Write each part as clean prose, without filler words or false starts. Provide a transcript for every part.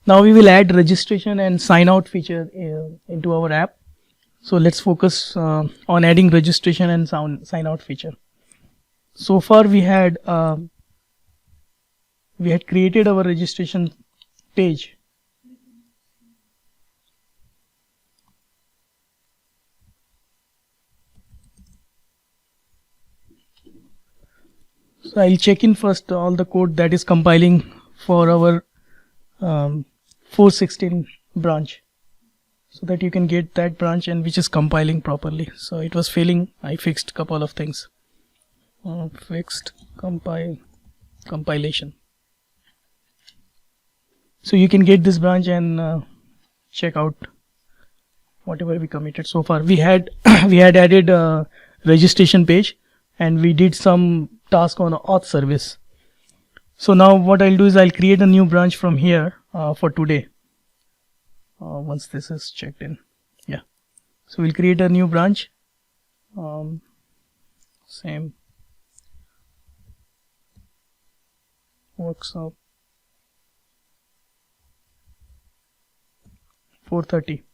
Now we will add registration and sign out feature into our app. So let's focus on adding registration and sign out feature. So far we had created our registration page. So I'll check in first all the code that is compiling for our 416 branch, so that you can get that branch and which is compiling properly. So it was failing. I fixed a couple of things. Fixed compilation. So you can get this branch and check out whatever we committed so far. We had added a registration page, and we did some task on auth service. So now what I'll do is I'll create a new branch from here for today. Once this is checked in, yeah. So we'll create a new branch. Same workshop 4:30.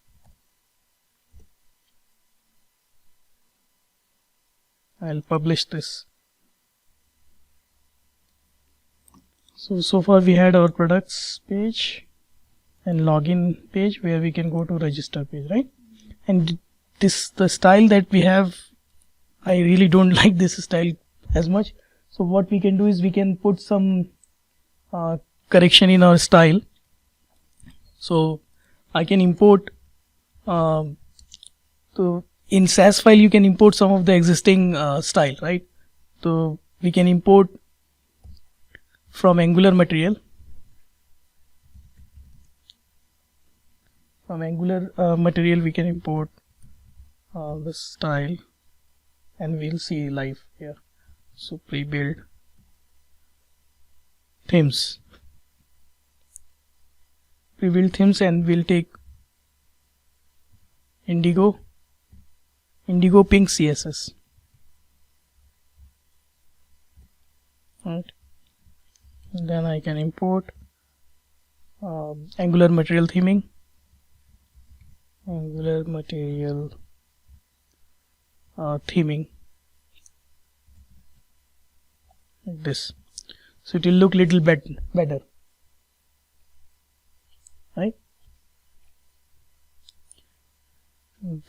I'll publish this. So far we had our products page and login page where we can go to register page, right? And the style that we have, I really don't like this style as much. So what we can do is we can put some correction in our style. So I can import so in SAS file you can import some of the existing style, right? So we can import from Angular material. From Angular material we can import the style, and we'll see live here. So pre-build themes, and we'll take Indigo Pink CSS, right? And then I can import Angular material theming, like this. So it will look little better, right? And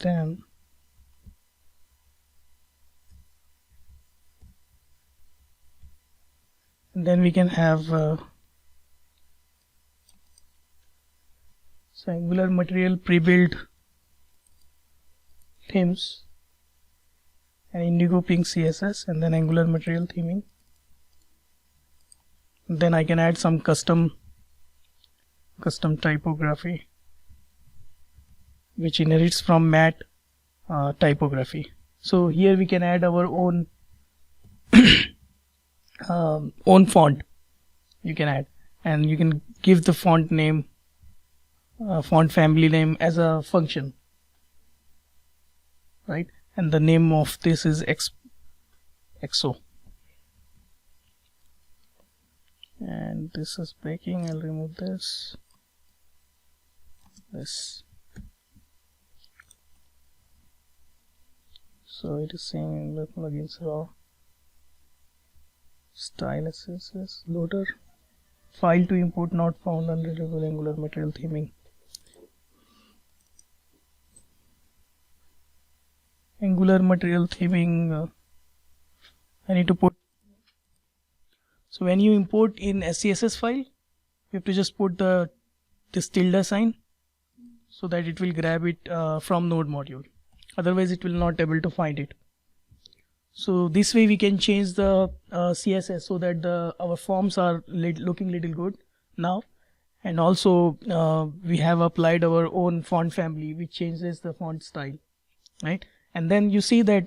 then we can have so Angular material pre-built themes and Indigo Pink CSS, and then Angular material theming. Then I can add some custom typography which inherits from mat typography. So here we can add our own own font. You can add, and you can give the font name, font family name as a function, right? And the name of this is XO. And this is breaking. I'll remove this. So it is saying the plugins raw style SSS loader file to import not found under Angular material theming. Angular material theming, I need to put. So when you import in SCSS file, you have to just put this tilde sign so that it will grab it from node module. Otherwise it will not able to find it. So this way we can change the CSS so that our forms are looking little good now. And also we have applied our own font family which changes the font style, right? And then you see that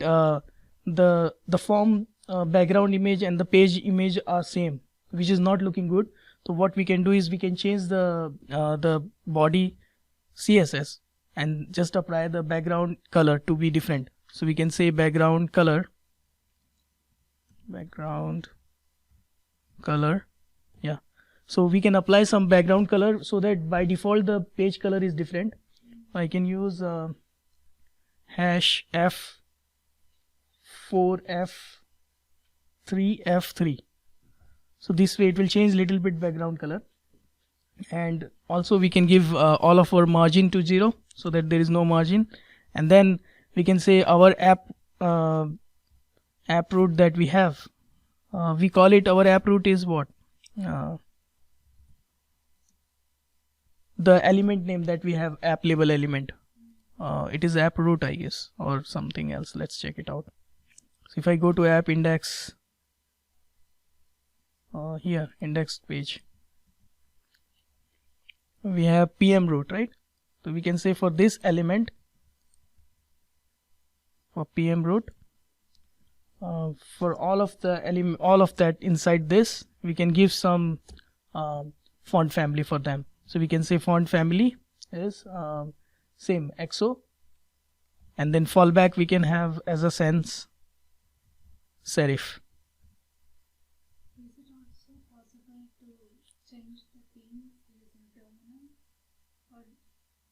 the form background image and the page image are same, which is not looking good. So what we can do is we can change the body CSS and just apply the background color to be different. So we can say background color, yeah. So we can apply some background color so that by default the page color is different. I can use hash F4F3F3. So this way it will change little bit background color. And also we can give all of our margin to 0 so that there is no margin. And then we can say our app root that we have, we call it, our app root is what? The element name that we have, app label element. It is app root, I guess, or something else. Let's check it out. So if I go to app index, here index page, we have PM root, right? So we can say for this element, for PM root, for all of the element, all of that inside this, we can give some font family for them. So we can say font family is same XO, and then fallback we can have as a sans serif. Is it also possible to change the theme using terminal, or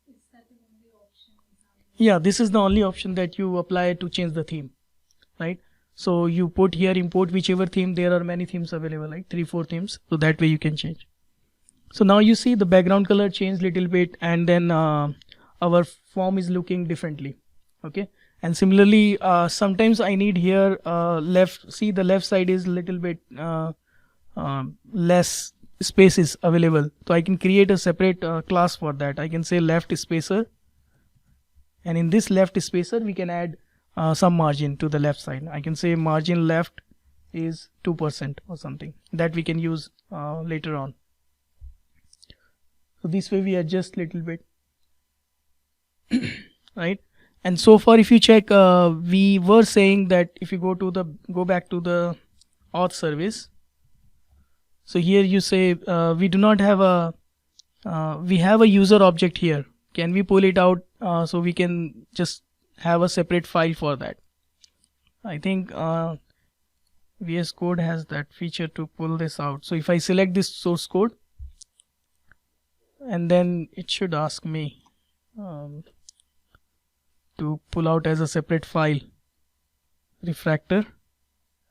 is that the only option you have? Yeah, this is the only option that you apply to change the theme, right? So you put here import whichever theme. There are many themes available, like 3-4 themes, so that way you can change. So now you see the background color changed little bit, and then our form is looking differently. Okay, and similarly sometimes I need here left, see the left side is little bit less spaces available, so I can create a separate class for that. I can say left spacer, and in this left spacer we can add some margin to the left side. I can say margin left is 2% or something, that we can use later on. So this way we adjust little bit. Right? And so far if you check, we were saying that if you go back to the auth service, so here you say we do not have a we have a user object here. Can we pull it out so we can just have a separate file for that? I think VS Code has that feature to pull this out. So if I select this source code, and then it should ask me to pull out as a separate file refractor,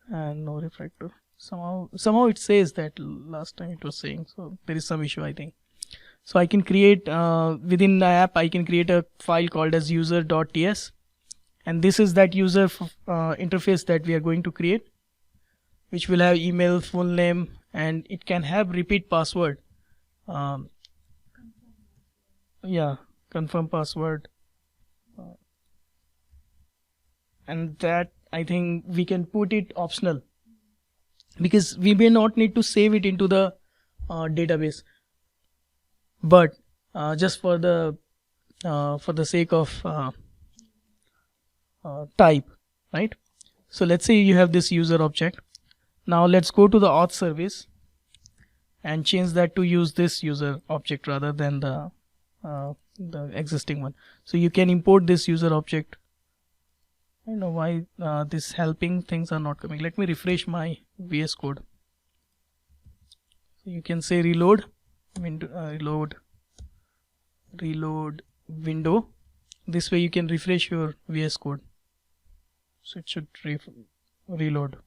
and no refractor. Somehow it says that last time it was saying, so there is some issue, I think. So I can create within the app, I can create a file called as user.ts, and this is that user interface that we are going to create, which will have email, full name, and it can have repeat password. Yeah, confirm password, and that I think we can put it optional, because we may not need to save it into the database, but just for the sake of type, right? So let's say you have this user object. Now let's go to the auth service and change that to use this user object rather than the existing one. So you can import this user object. I don't know why this helping things are not coming. Let me refresh my VS Code. So you can say reload window, reload window. This way you can refresh your VS Code. So it should reload.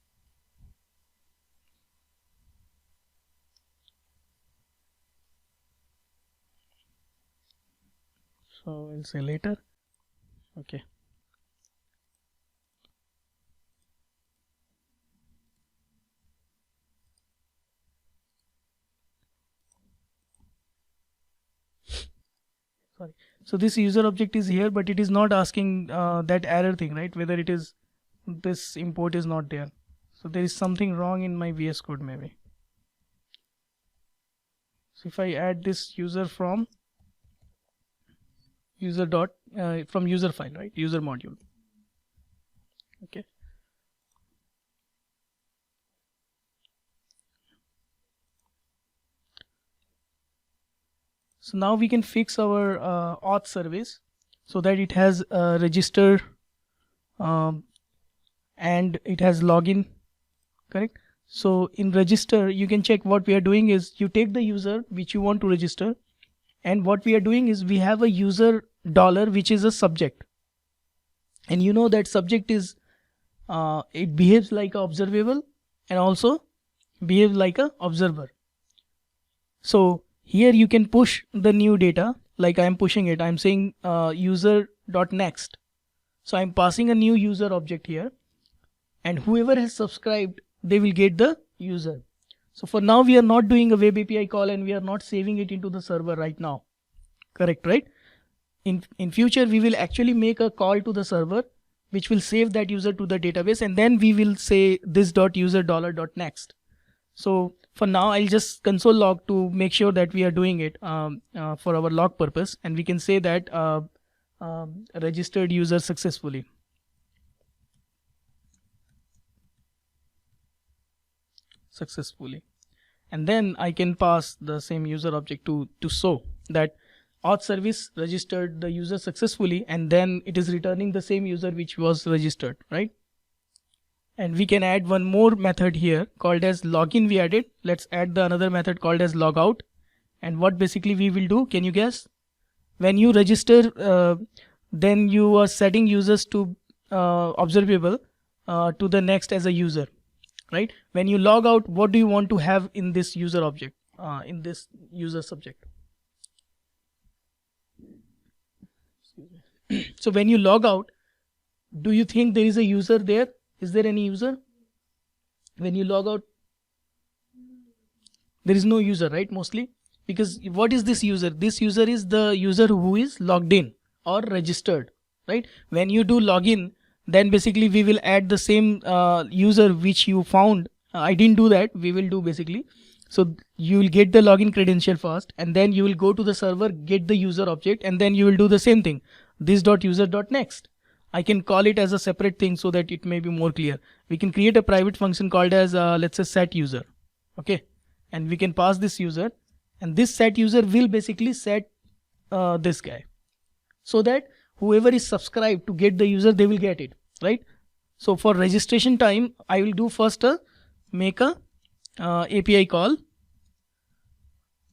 So we'll say later. Okay. Sorry. So this user object is here, but it is not asking that error thing, right? Whether it is this import is not there. So there is something wrong in my VS Code maybe. So if I add this user from user dot from user file, right? User module. Okay. So now we can fix our auth service so that it has a register and it has login, correct? So in register, you can check what we are doing is you take the user which you want to register, and what we are doing is we have a user dollar which is a subject, and you know that subject is it behaves like a observable and also behaves like a observer. So here you can push the new data, like I am pushing it. I'm saying user.next. So I'm passing a new user object here, and whoever has subscribed, they will get the user. So for now, we are not doing a web API call and we are not saving it into the server right now. Correct, right? In future, we will actually make a call to the server, which will save that user to the database, and then we will say this.user$.next. So for now, I'll just console log to make sure that we are doing it for our log purpose, and we can say that registered user successfully. And then I can pass the same user object to show that auth service registered the user successfully, and then it is returning the same user which was registered, right? And we can add one more method here called as login. We added. Let's add the another method called as logout. And what basically we will do, can you guess? When you register, then you are setting users to observable to the next as a user, right? When you log out, what do you want to have in this user object, in this user subject? So when you log out, do you think there is a user there? Is there any user? When you log out, there is no user, right? Mostly. Because what is this user? This user is the user who is logged in or registered, right? When you do login, then basically we will add the same user which you found. I didn't do that. We will do basically. So you will get the login credential first, and then you will go to the server, get the user object, and then you will do the same thing. This.user.next. I can call it as a separate thing so that it may be more clear. We can create a private function called as let's say set user. Okay. And we can pass this user, and this set user will basically set this guy, so that whoever is subscribed to get the user, they will get it, right? So for registration time, I will do first make a API call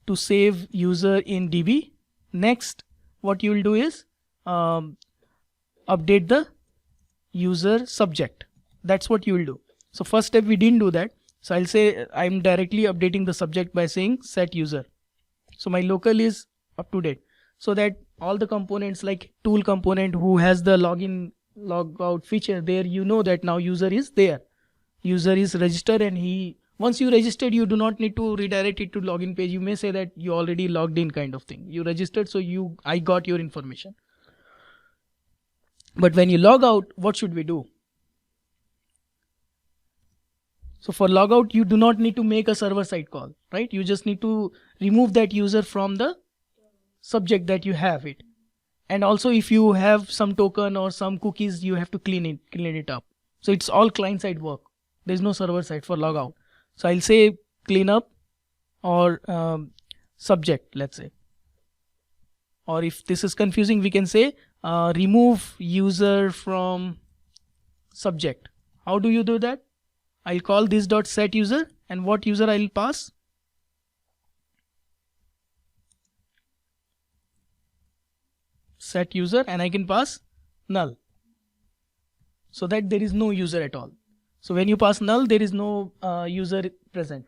to save user in DB. Next, what you will do is update the user subject. That's what you will do. So first step, we didn't do that. So I'll say I'm directly updating the subject by saying set user. So my local is up to date, so that all the components like tool component who has the login logout feature there, you know that now user is there. User is registered, and once you registered, you do not need to redirect it to login page. You may say that you already logged in kind of thing. You registered, so I got your information. But when you log out, what should we do? So for logout, you do not need to make a server-side call, right? You just need to remove that user from the subject that you have it. And also if you have some token or some cookies, you have to clean it up. So it's all client-side work. There's no server-side for logout. So I'll say clean up or subject, let's say. Or if this is confusing, we can say remove user from subject. How do you do that? I'll call this dot set user, and what user I'll pass? Set user, and I can pass null, so that there is no user at all. So when you pass null, there is no user present.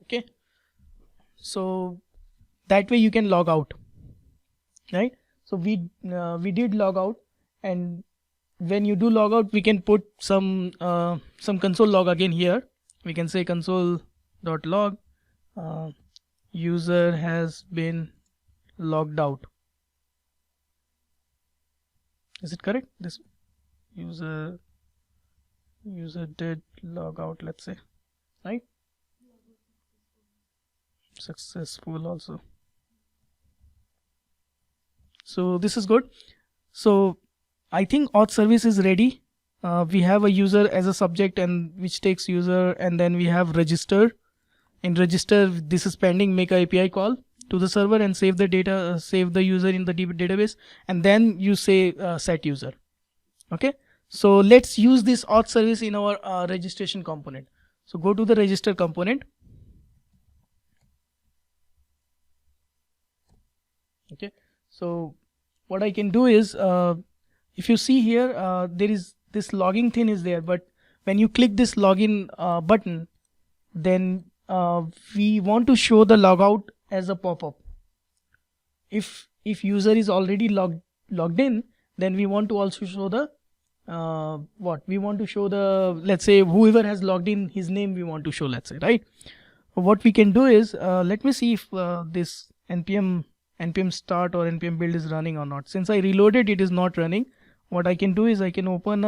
Okay. So that way you can log out, right? So we did log out, and when you do log out, we can put some console log again here. We can say console.log user has been logged out. Is it correct? This user did log out, let's say, right? Successful also. So this is good. So I think auth service is ready. We have a user as a subject, and which takes user, and then we have register. In register, this is pending. Make a API call to the server and save the data, save the user in the database, and then you say set user. Okay. So let's use this auth service in our registration component. So go to the register component. Okay, so what I can do is, if you see here, there is this logging thing is there, but when you click this login button, then we want to show the logout as a pop-up. If user is already logged in, then we want to also show the we want to show the, let's say whoever has logged in, his name we want to show, let's say, right? What we can do is, let me see if this npm start or npm build is running or not. Since I reloaded, it is not running. What I can do is I can open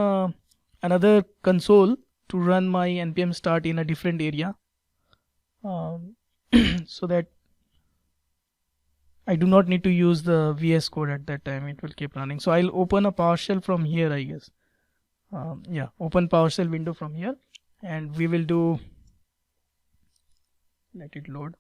another console to run my npm start in a different area, so that I do not need to use the VS Code at that time. It will keep running. So I'll open a PowerShell from here, I guess. Yeah, open PowerShell window from here, and we will do, let it load.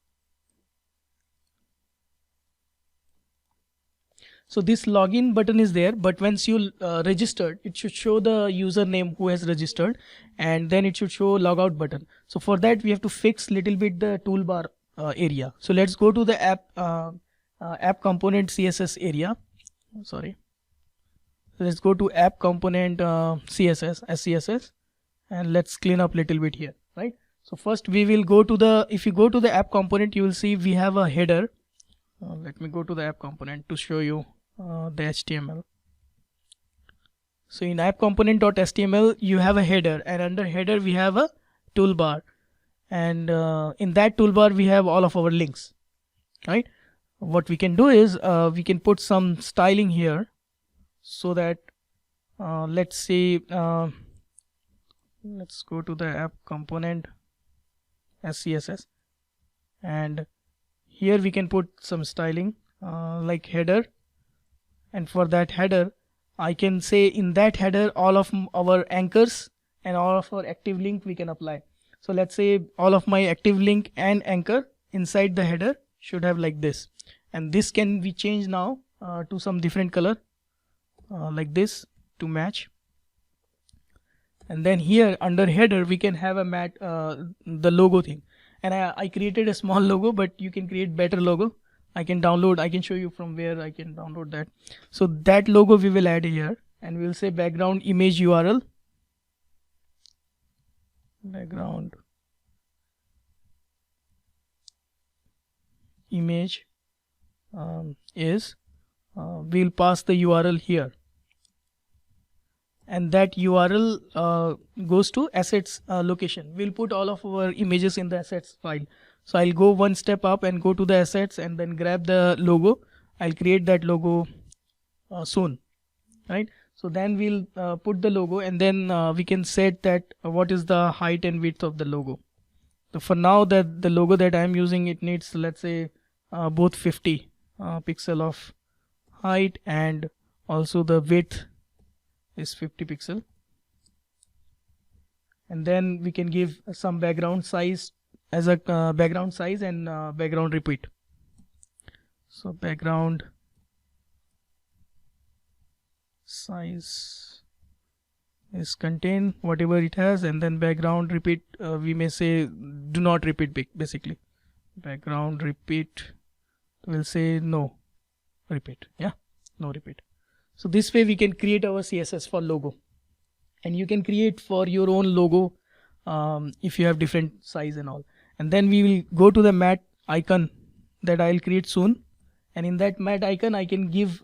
So this login button is there, but once you registered, it should show the username who has registered, and then it should show logout button. So for that we have to fix little bit the toolbar area. So let's go to the app component CSS area. Sorry. Let's go to app component CSS SCSS, and let's clean up little bit here, right? So first we will go to the, if you go to the app component, you will see we have a header. Let me go to the app component to show you the HTML. So in app component.html you have a header, and under header we have a toolbar, and in that toolbar we have all of our links, right? What we can do is we can put some styling here, so that let's say let's go to the app component SCSS, and here we can put some styling like header, and for that header I can say in that header all of our anchors and all of our active link we can apply. So let's say all of my active link and anchor inside the header should have like this, and this can be changed now to some different color like this to match. And then here under header we can have a the logo thing, and I created a small logo, but you can create better logo. I can download, I can show you from where I can download that. So that logo we will add here, and we will say background image URL, background image is we'll pass the URL here, and that URL goes to assets location. We'll put all of our images in the assets file. So I'll go one step up and go to the assets and then grab the logo. I'll create that logo soon, right? So then we'll put the logo, and then we can set that what is the height and width of the logo. So for now, that the logo that I'm using, it needs, let's say both 50 pixel of height, and also the width is 50 pixel. And then we can give some background size as a background size and background repeat. So background size is contain whatever it has, and then background repeat we may say do not repeat basically. Background repeat will say no repeat, yeah, no repeat. So this way we can create our CSS for logo, and you can create for your own logo if you have different size and all. And then we will go to the mat icon that I'll create soon, and in that mat icon I can give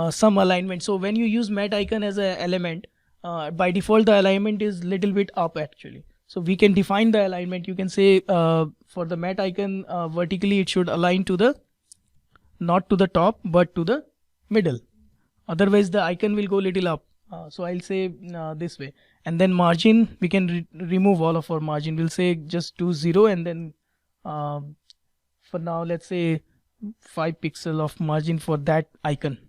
some alignment. So when you use mat icon as an element, by default the alignment is little bit up actually. So we can define the alignment. You can say for the mat icon vertically it should align to the, not to the top but to the middle, otherwise the icon will go little up. So I'll say this way. And then margin, we can remove all of our margin. We'll say just do 0, and then for now let's say 5 pixel of margin for that icon,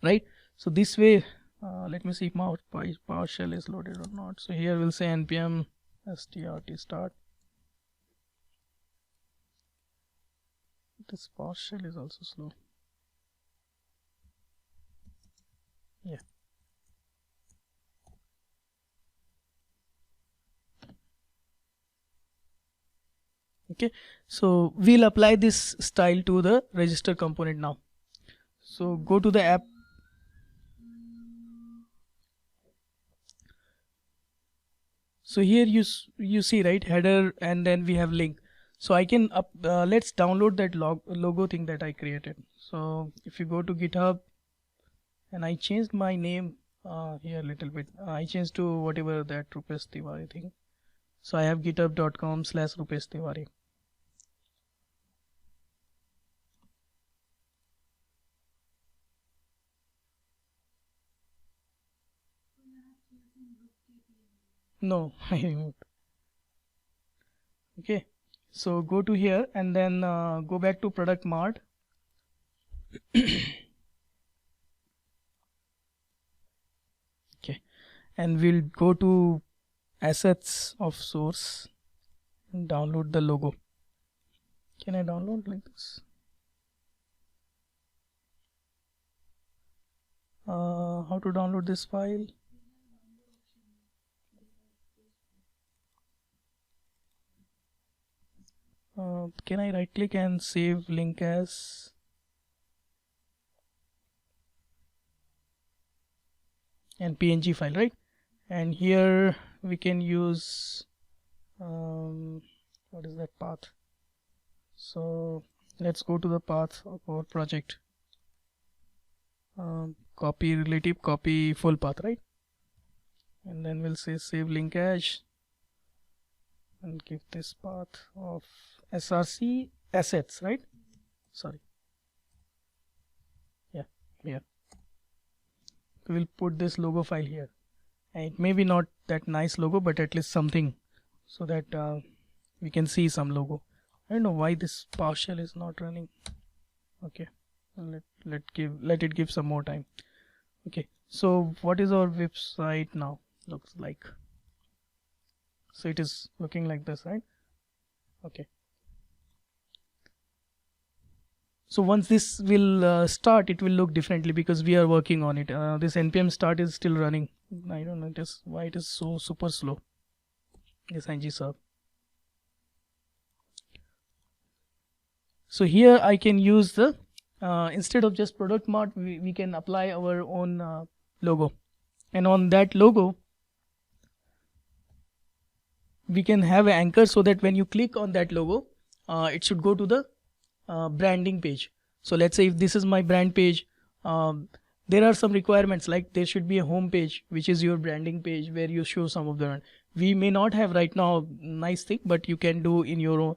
right? So this way let me see if PowerShell is loaded or not. So here we'll say npm strt start. This PowerShell is also slow. Yeah. Okay, so we'll apply this style to the register component now. So go to the app. So here you see, right, header, and then we have link. So I can let's download that logo thing that I created. So if you go to GitHub, and I changed my name here a little bit. I changed to whatever that Rupesh Tiwari thing. So I have github.com/Rupesh Tiwari. No, I removed. Okay, so go to here and then go back to product mart. Okay, and we'll go to assets of source and download the logo. Can I download like this? How to download this file? Can I right click and save link as and PNG file, right? And here we can use what is that path? So let's go to the path of our project. Copy relative, copy full path, right? And then we'll say save link as and give this path of src assets, right? Sorry, yeah, here. So we'll put this logo file here, and it may be not that nice logo, but at least something, so that we can see some logo. I don't know why this PowerShell is not running. Okay, let it give some more time. Okay, so what is our website now looks like? So it is looking like this, right? Okay, so once this will start, it will look differently because we are working on it. This npm start is still running. I don't know why it is so super slow, this ng sub. So here I can use the instead of just product mart, we can apply our own logo, and on that logo we can have an anchor, so that when you click on that logo, it should go to the branding page. So let's say if this is my brand page, there are some requirements, like there should be a home page, which is your branding page, where you show some of the. We may not have right now nice thing, but you can do in your own,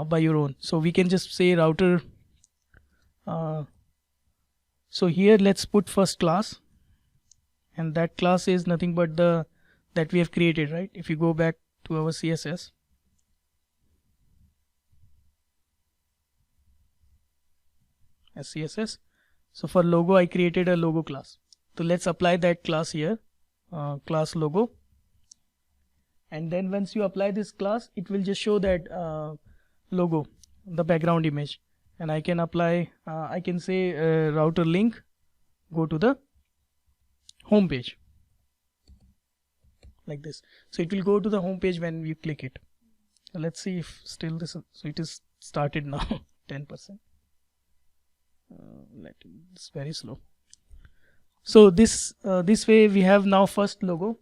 by your own. So we can just say router. So here let's put first class, and that class is nothing but the that we have created, right? If you go back to our CSS, CSS. So for logo, I created a logo class. So let's apply that class here, class logo. And then once you apply this class, it will just show that logo, the background image. And I can apply, I can say router link, go to the home page, like this. So it will go to the home page when you click it. So let's see if still this is, so it is started now, 10%. It's very slow. So this way we have now first logo.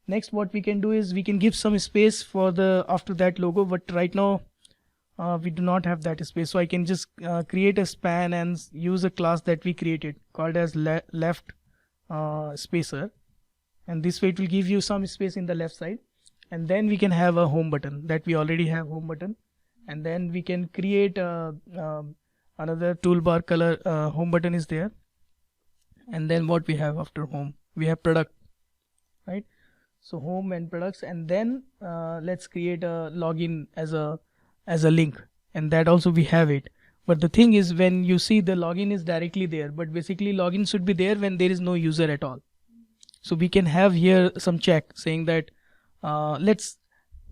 Next, what we can do is we can give some space for the after that logo, but right now we do not have that space. So I can just create a span and use a class that we created called as left spacer, and this way it will give you some space in the left side. And then we can have a home button, that we already have home button, and then we can create another toolbar color. Home button is there, and then what we have after home, we have product, right? So home and products, and then let's create a login as a link, and that also we have it. But the thing is, when you see the login is directly there, but basically login should be there when there is no user at all. So we can have here some check saying that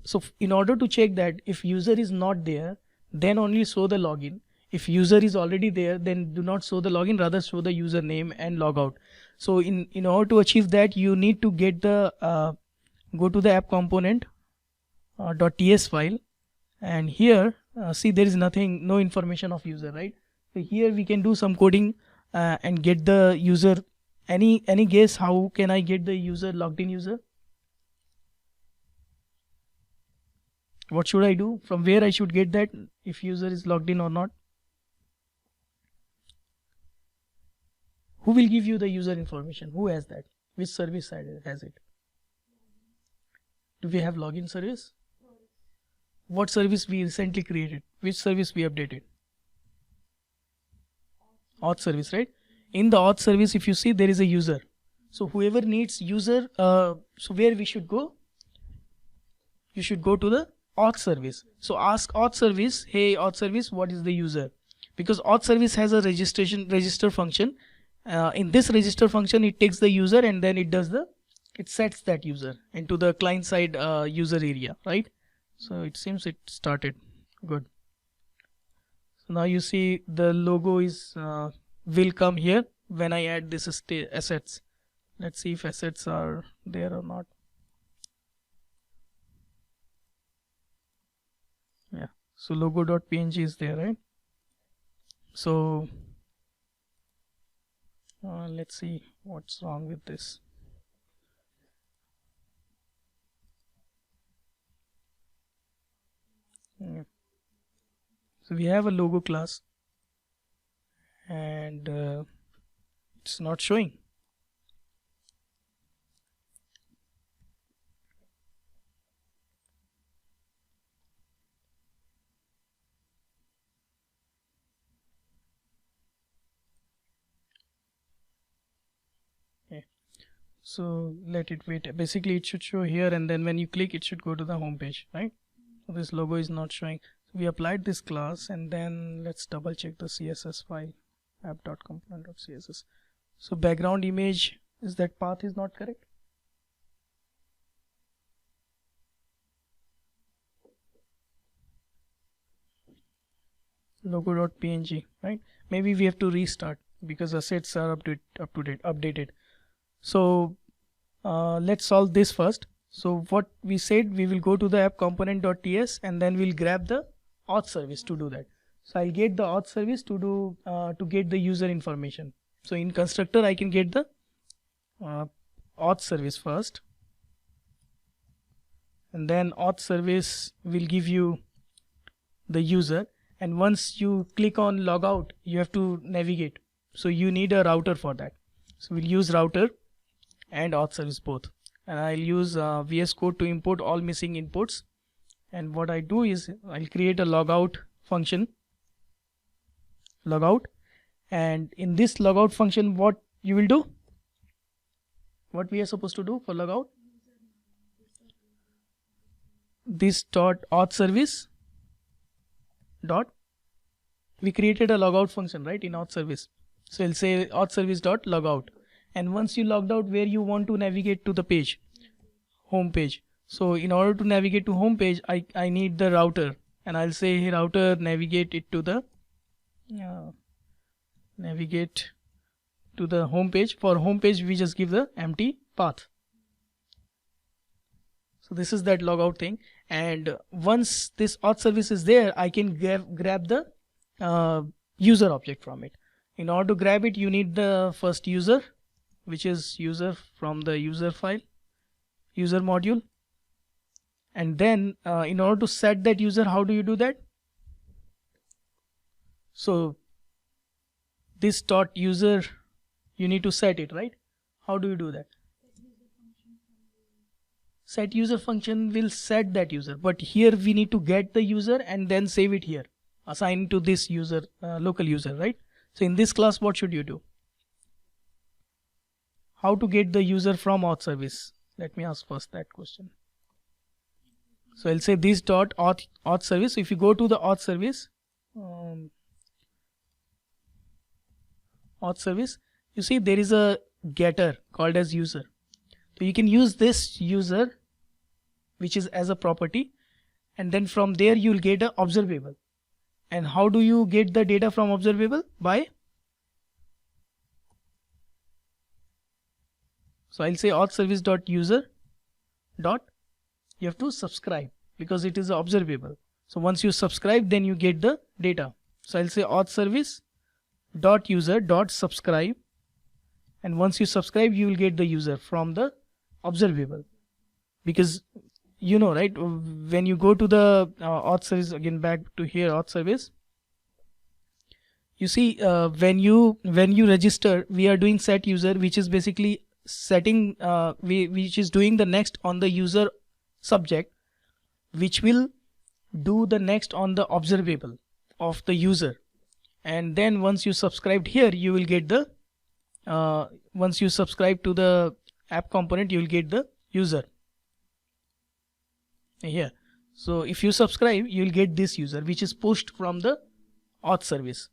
so in order to check that if user is not there, then only show the login. If user is already there, then do not show the login, rather show the username and logout. So in order to achieve that, you need to get the go to the app component .ts file, and here see there is nothing, no information of user, right? So here we can do some coding and get the user. Any guess how can I get the user, logged in user? What should I do? From where I should get that if user is logged in or not? Who will give you the user information? Who has that? Which service side has it? Do we have login service? What service we recently created? Which service we updated? Auth service, right? In the auth service, if you see, there is a user. So whoever needs user, so where we should go? You should go to the auth service. So ask auth service, hey auth service, what is the user? Because auth service has a register function. In this register function, it takes the user and then it sets that user into the client side user area, right? So it seems it started good. So now you see the logo is will come here when I add this assets. Let's see if assets are there or not. Yeah, so logo.png is there, right? So let's see what's wrong with this. Yeah. So we have a logo class and it's not showing. Okay. So let it wait. Basically it should show here and then when you click it should go to the home page, right? So this logo is not showing. So we applied this class and then let's double check the CSS file, app.component.css. So background image, is that path is not correct? Logo.png, right? Maybe we have to restart because assets are updated. So let's solve this first. So what we said, we will go to the app component.ts and then we'll grab the auth service to do that. So I'll get the auth service to do to get the user information. So in constructor I can get the auth service first, and then auth service will give you the user, and once you click on logout you have to navigate. So you need a router for that. So we'll use router and auth service both, and I'll use VS Code to import all missing inputs. And what I do is I'll create a logout function, logout, and in this logout function what you will do, what we are supposed to do for logout, this dot auth service dot, we created a logout function, right, in auth service. So I'll say auth service dot logout, and once you logged out, where you want to navigate to the page, home page. So in order to navigate to home page, I need the router, and I'll say hey, router navigate it to the navigate to the home page. For home page we just give the empty path. So this is that logout thing, and once this auth service is there, I can grab the user object from it. In order to grab it, you need the first user, which is user from the user file, user module. And then in order to set that user, how do you do that? So this dot user, you need to set it, right? How do you do that? Set user function will set that user, but here we need to get the user and then save it here, assign to this user, local user, right? So in this class, what should you do? How to get the user from auth service? Let me ask first that question. So I'll say this dot auth service. If you go to the auth service, you see there is a getter called as user. So you can use this user, which is as a property, and then from there you'll get an observable. And how do you get the data from observable? By, so I'll say auth service dot user dot, you have to subscribe because it is observable. So once you subscribe, then you get the data. So I'll say auth service dot user dot subscribe, and once you subscribe, you will get the user from the observable. Because you know, right, when you go to the auth service, again back to here, auth service, you see when you register, we are doing set user, which is basically setting which is doing the next on the user subject, which will do the next on the observable of the user. And then once you subscribed here, you will get the once you subscribe to the app component, you will get the user here. So if you subscribe, you will get this user, which is pushed from the auth service.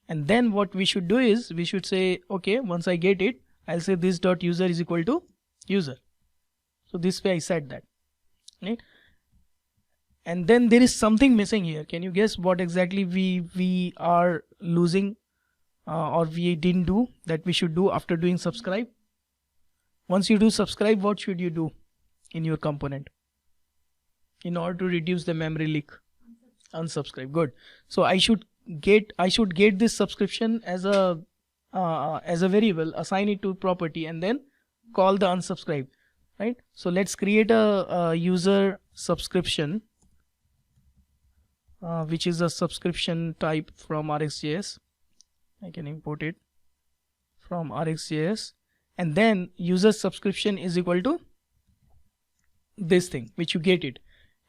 And then what we should do is, we should say, okay, once I get it, I'll say this dot user is equal to user. So this way I set that, right? And then there is something missing here. Can you guess what exactly we are losing or we didn't do that we should do after doing subscribe? Once you do subscribe, what should you do in your component in order to reduce the memory leak? Unsubscribe. Good. So I should get this subscription as a variable, assign it to property, and then call the unsubscribe, right? So let's create a user subscription, which is a subscription type from RxJS. I can import it from RxJS, and then user subscription is equal to this thing, which you get it.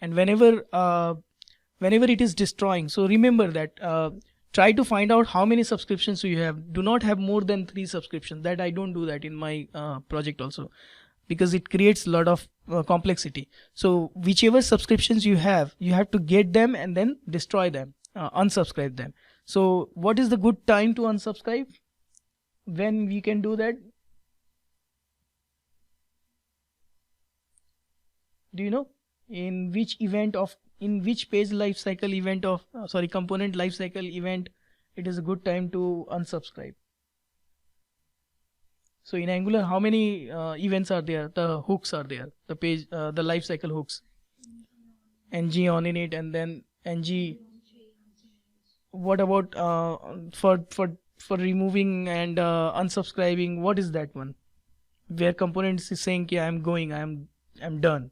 And whenever it is destroying, so remember that try to find out how many subscriptions you have. Do not have more than 3 subscriptions. That I don't do that in my project also, because it creates a lot of complexity. So whichever subscriptions you have to get them and then destroy them, unsubscribe them. So what is the good time to unsubscribe? When we can do that? Do you know in which page lifecycle event of component lifecycle event it is a good time to unsubscribe? So in Angular, how many events are there? The hooks are there. The page, the lifecycle hooks. ng on init, and then ng. What about for removing and unsubscribing? What is that one? Where components is saying, "Okay, I'm going. I'm done.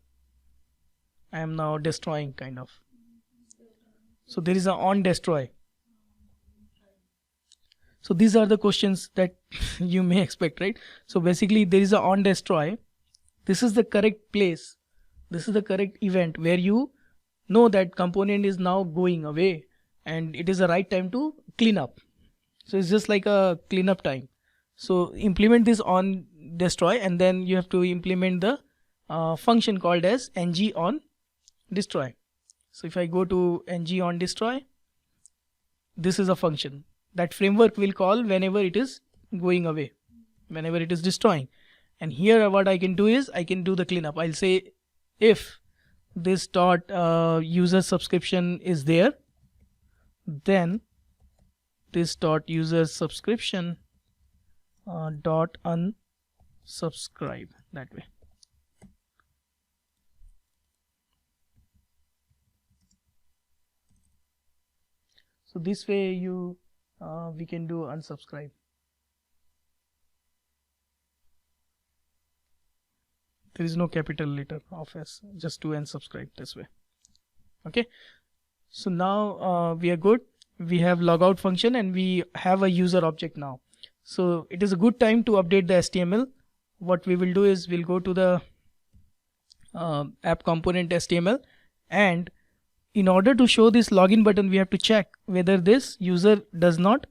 I am now destroying," kind of. So there is a on destroy. So these are the questions that you may expect, right? So basically there is a on destroy. This is the correct place. This is the correct event where you know that component is now going away and it is the right time to clean up. So it's just like a cleanup time. So implement this on destroy, and then you have to implement the function called as ng on destroy. So if I go to ng on destroy, this is a function that framework will call whenever it is going away, whenever it is destroying. And here what I can do is I can do the cleanup. I'll say if this dot user subscription is there, then this dot user subscription dot unsubscribe, that way. So this way you we can do unsubscribe. There is no capital letter of S, just to unsubscribe this way. Okay. So now we are good. We have logout function and we have a user object now. So it is a good time to update the HTML. What we will do is we'll go to the app component HTML, and in order to show this login button, we have to check whether this user does not.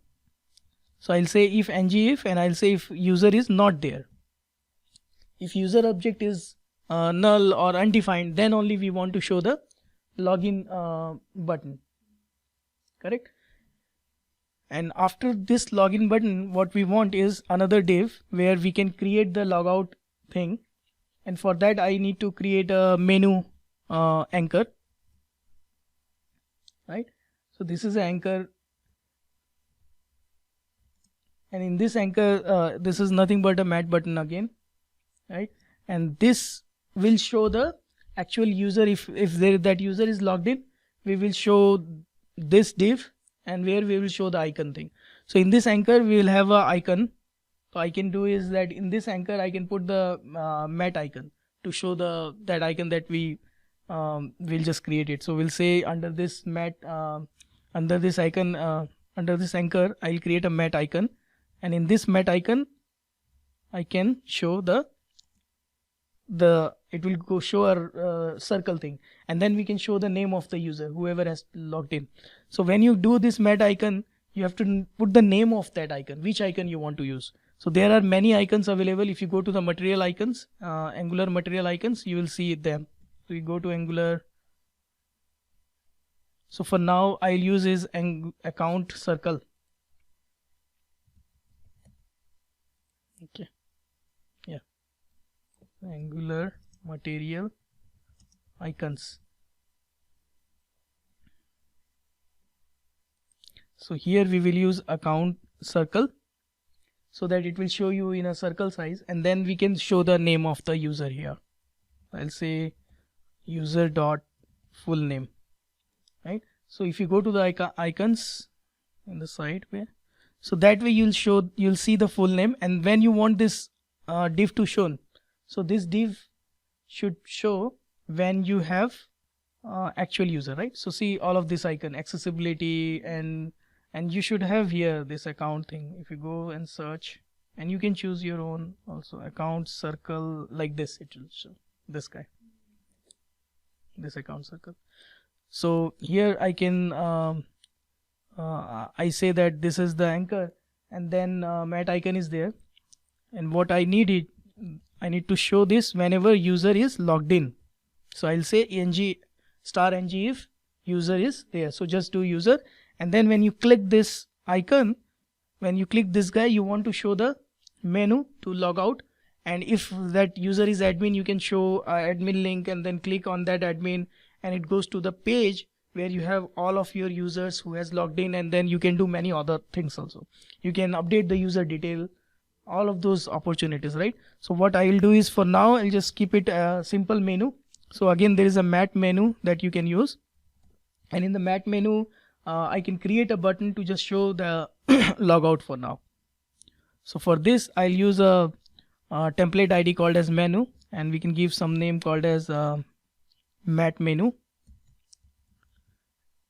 So I'll say if ng if, and I'll say if user is not there. If user object is null or undefined, then only we want to show the login button. Correct? And after this login button, what we want is another div where we can create the logout thing. And for that, I need to create a menu anchor. Right? So this is an anchor. And in this anchor, this is nothing but a mat button again. Right? And this will show the actual user. If that user is logged in, we will show this div and where we will show the icon thing. So in this anchor we will have a icon. So I can do is that in this anchor I can put the mat icon to show that icon that we will just create it. So we'll say under this mat, under this icon, under this anchor, I'll create a mat icon, and in this mat icon I can show it will go show a circle thing, and then we can show the name of the user, whoever has logged in. So when you do this mat icon, you have to put the name of that icon, which icon you want to use. So there are many icons available. If you go to the material icons, Angular material icons, you will see them. So you go to Angular. So for now I'll use is account circle. Okay. Yeah. Angular material icons. So here we will use account circle so that it will show you in a circle size, and then we can show the name of the user here. I'll say user dot full name, right? So if you go to the icons in the side where, so that way you'll see the full name, and when you want this div to show, so this div should show when you have actual user, right? So see all of this icon, accessibility, and you should have here this account thing. If you go and search, and you can choose your own also account circle like this, it will show this guy, this account circle. So here I can I say that this is the anchor, and then mat icon is there, and what I need to show this whenever user is logged in. So I'll say ng if user is there. So just do user, and then when you click this icon, when you click this guy, you want to show the menu to log out, and if that user is admin, you can show admin link, and then click on that admin, and it goes to the page where you have all of your users who has logged in, and then you can do many other things also. You can update the user detail, all of those opportunities, right? So what I will do is, for now I'll just keep it a simple menu. So again, there is a mat menu that you can use, and in the mat menu I can create a button to just show the logout for now. So for this I'll use a template ID called as menu, and we can give some name called as mat menu,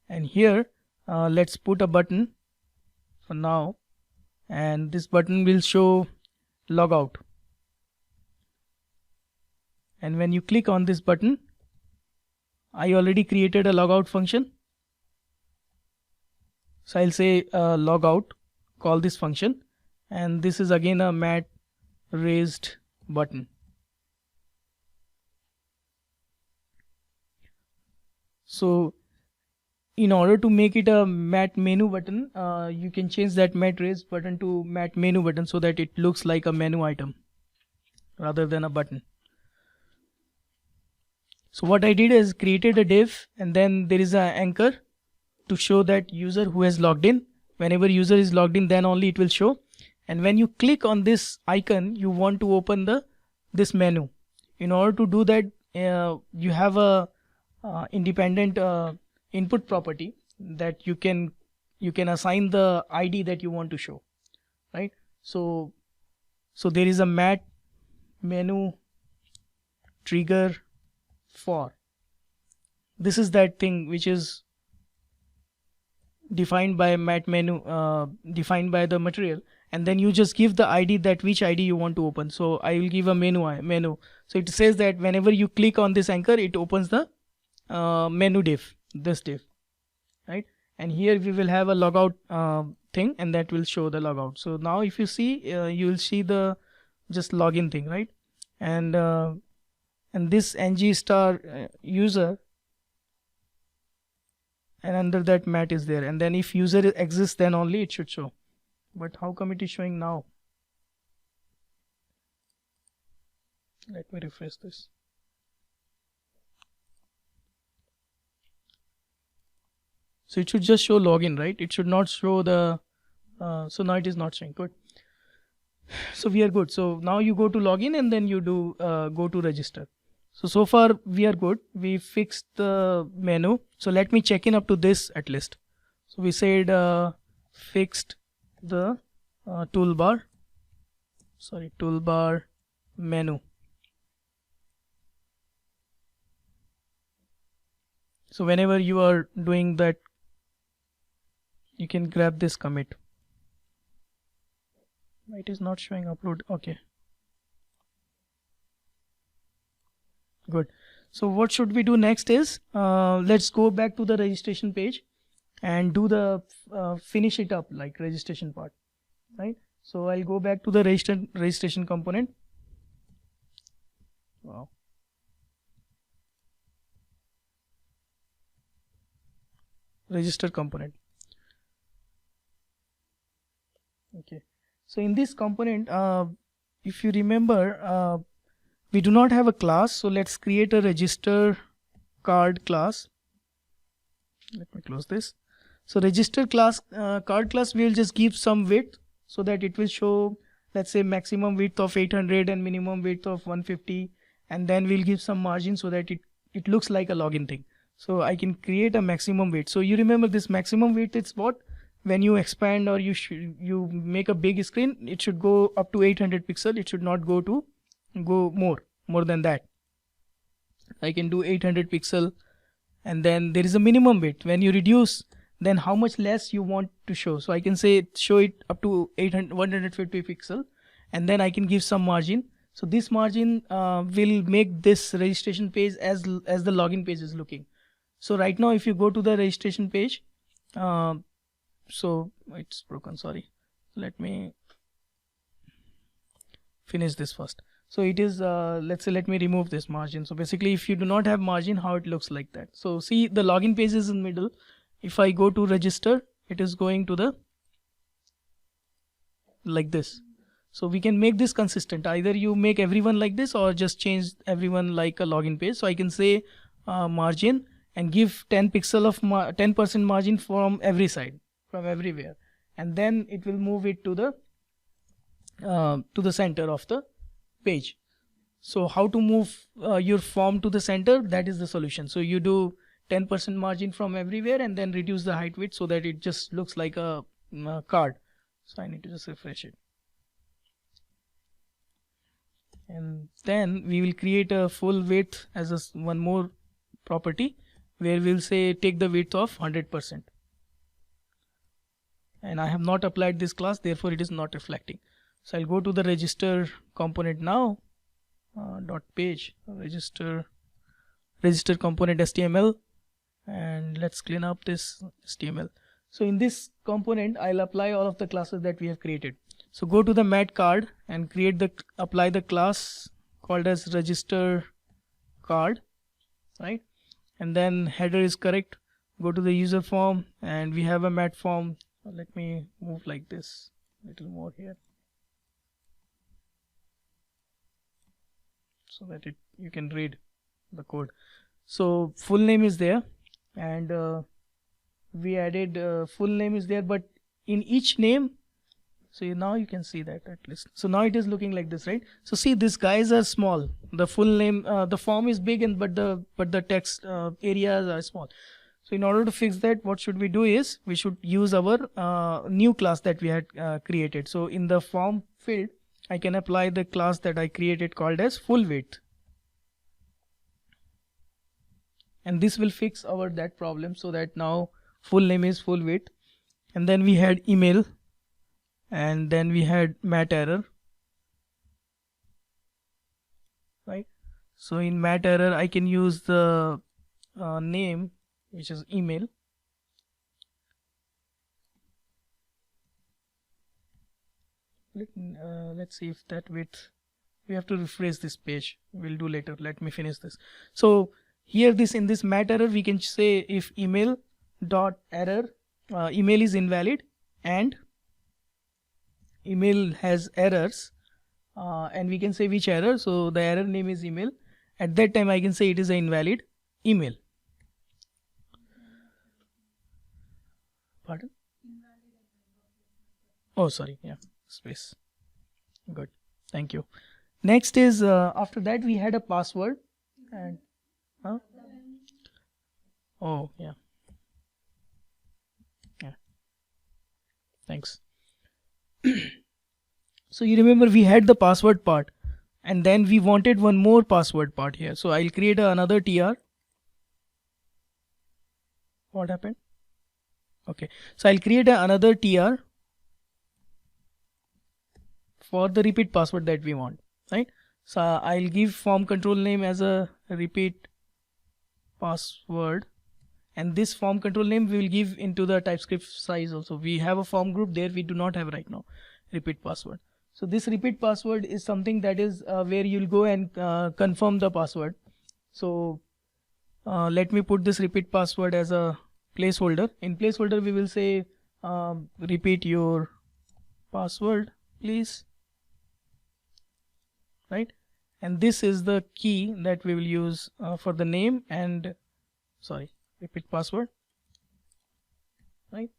and here let's put a button for now, and this button will show logout, and when you click on this button, I already created a logout function. So I'll say logout, call this function, and this is again a mat raised button. So in order to make it a mat menu button, you can change that mat raised button to mat menu button so that it looks like a menu item rather than a button. So what I did is created a div, and then there is an anchor to show that user who has logged in. Whenever user is logged in, then only it will show. And when you click on this icon, you want to open this menu. In order to do that, you have a independent input property that you can assign the ID that you want to show, right? So there is a mat menu trigger for. This is that thing which is defined by mat menu, defined by the material, and then you just give the ID, that which ID you want to open. So I will give a menu. So it says that whenever you click on this anchor, it opens the menu div, this div, right? And here we will have a logout thing, and that will show the logout. So now if you see, you will see the just login thing, right? And this ng star user, and under that mat is there, and then if user exists, then only it should show. But how come it is showing now? Let me refresh this. So it should just show login, right? It should not show the so now it is not showing. Good. So we are good. So now you go to login, and then you do go to register. So far we are good. We fixed the menu. So let me check in up to this at least. So we said fixed the toolbar menu. So whenever you are doing that, you can grab this commit. It is not showing upload. Okay, good. So what should we do next is let's go back to the registration page and do the finish it up like registration part, right? So I'll go back to the registration component. Wow. Register component. Okay, so in this component, if you remember, we do not have a class, so let's create a register card class. Let me close this. So register class card class, we will just give some width so that it will show, let's say, maximum width of 800 and minimum width of 150, and then we'll give some margin so that it looks like a login thing. So I can create a maximum width. So you remember this maximum width, it's what? When you expand or you make a big screen, it should go up to 800 pixel. It should not go more than that. I can do 800 pixel, and then there is a minimum width. When you reduce, then how much less you want to show. So I can say show it up to 150 pixel, and then I can give some margin. So this margin will make this registration page as the login page is looking. So right now, if you go to the registration page, so it's broken, sorry. Let me finish this first. So it is, let's say, let me remove this margin. So basically, if you do not have margin, how it looks like that. So see, the login page is in middle. If I go to register, it is going to the like this. So we can make this consistent. Either you make everyone like this or just change everyone like a login page. So I can say margin and give 10 pixel of 10% margin from every side, from everywhere, and then it will move it to the center of the page. So how to move your form to the center? That is the solution. So you do 10% margin from everywhere and then reduce the height width so that it just looks like a card. So I need to just refresh it. And then we will create a full width as one more property where we'll say take the width of 100%. And I have not applied this class, therefore it is not reflecting. So I'll go to the register component now, dot page, register component HTML, and let's clean up this HTML. So in this component, I'll apply all of the classes that we have created. So go to the mat card and apply the class called as register card, right? And then header is correct. Go to the user form and we have a mat form. Let me move like this a little more here, so that you can read the code. So full name is there, and we added full name is there, but in each name, so now you can see that at least. So now it is looking like this, right? So see, these guys are small. The full name, the form is big, and but the text areas are small. So in order to fix that, what should we do is we should use our new class that we had created. So in the form field, I can apply the class that I created called as full width, and this will fix that problem, so that now full name is full width. And then we had email, and then we had mat error, right? So in mat error, I can use the name, which is email. Let's see if that width, we have to rephrase this page, we'll do later. Let me finish this. So here in this mat error, we can say if email dot error, email is invalid and email has errors, and we can say which error. So the error name is email. At that time I can say it is an invalid email. Pardon? Oh, sorry, yeah, space. Good, thank you. Next is after that we had a password. And huh? Oh yeah. Yeah. Thanks. So you remember we had the password part, and then we wanted one more password part here. So I'll create another tr. What happened? Okay, so I'll create another tr for the repeat password that we want, right? So I'll give form control name as a repeat password, and this form control name we will give into the TypeScript size also. We have a form group there, we do not have right now repeat password. So this repeat password is something that is where you'll go and confirm the password. So let me put this repeat password as a placeholder. In placeholder we will say repeat your password please, right? And this is the key that we will use for the name and repeat password, right?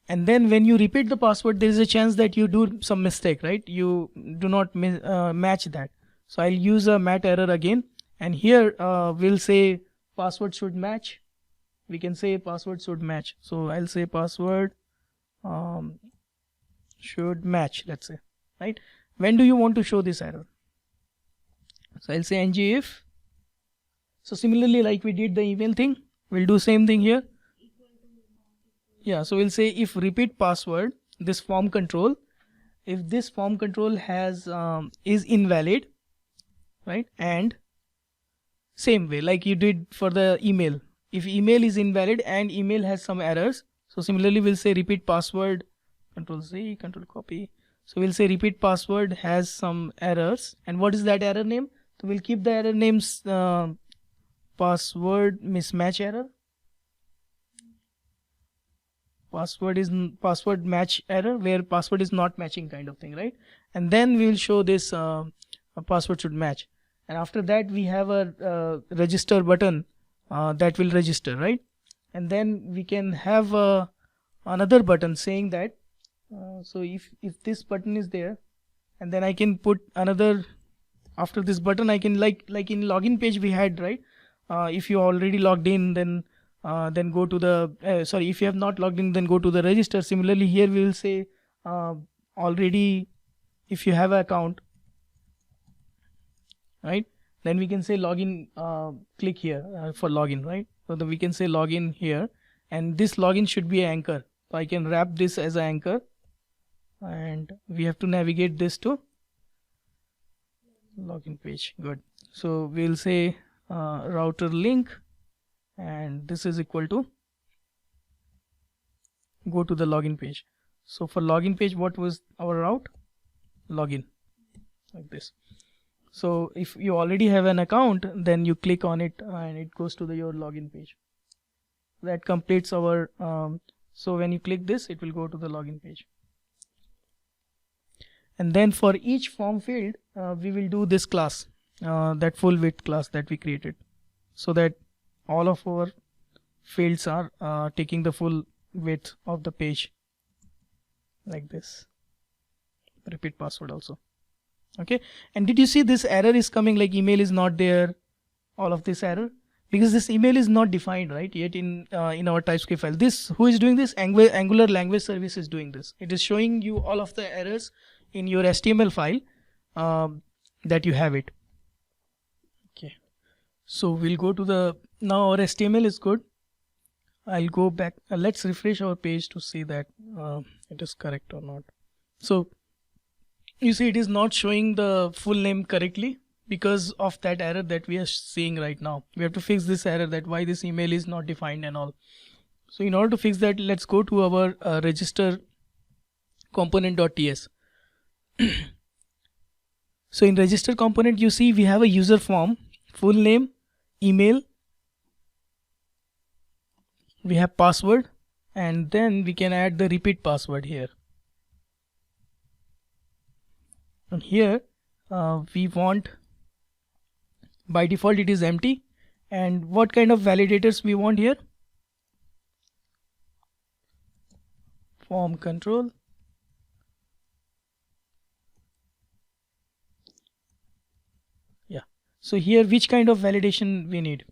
And then when you repeat the password, there is a chance that you do some mistake, right? You do not match that. So I'll use a mat error again, and here we'll say password should match. We can say password should match. So I'll say password should match, let's say, right? When do you want to show this error? So I'll say ng if. So similarly, like we did the email thing, we'll do same thing here. Yeah, so we'll say if repeat password, this form control, if this form control has is invalid, right? And same way like you did for the email, if email is invalid and email has some errors, so similarly we'll say repeat password, control C, control copy. So we'll say repeat password has some errors, and what is that error name? So we'll keep the error names password mismatch error, password match error, where password is not matching kind of thing, right? And then we will show this password should match, and after that we have a register button that will register, right? And then we can have another button saying that so if this button is there, and then I can put another after this button. I can like in login page we had, right? If you already logged in, then go to the if you have not logged in, then go to the register. Similarly here we will say already, if you have an account, right, then we can say login, click here for login, right? So we can say login here, and this login should be an anchor. So I can wrap this as an anchor, and we have to navigate this to login page. Good. So we'll say router link, and this is equal to go to the login page. So for login page, what was our route? Login, like this. So if you already have an account, then you click on it and it goes to your login page. That completes our so when you click this, it will go to the login page. And then for each form field we will do this class, that full width class that we created, so that all of our fields are taking the full width of the page, like this. Repeat password also. Okay, and did you see this error is coming, like email is not there, all of this error, because this email is not defined right yet in our TypeScript file. This, who is doing this? Angular language service is doing this. It is showing you all of the errors in your HTML file that you have it. Okay, so we'll go to the, now our HTML is good. I'll go back, let's refresh our page to see that it is correct or not. So you see it is not showing the full name correctly because of that error that we are seeing right now. We have to fix this error, that why this email is not defined and all. So in order to fix that, let's go to our register component.ts. So in register component, you see we have a user form, full name, email, we have password, and then we can add the repeat password here. And here we want, by default it is empty, and what kind of validators we want here? Form control, yeah, So here, which kind of validation we need?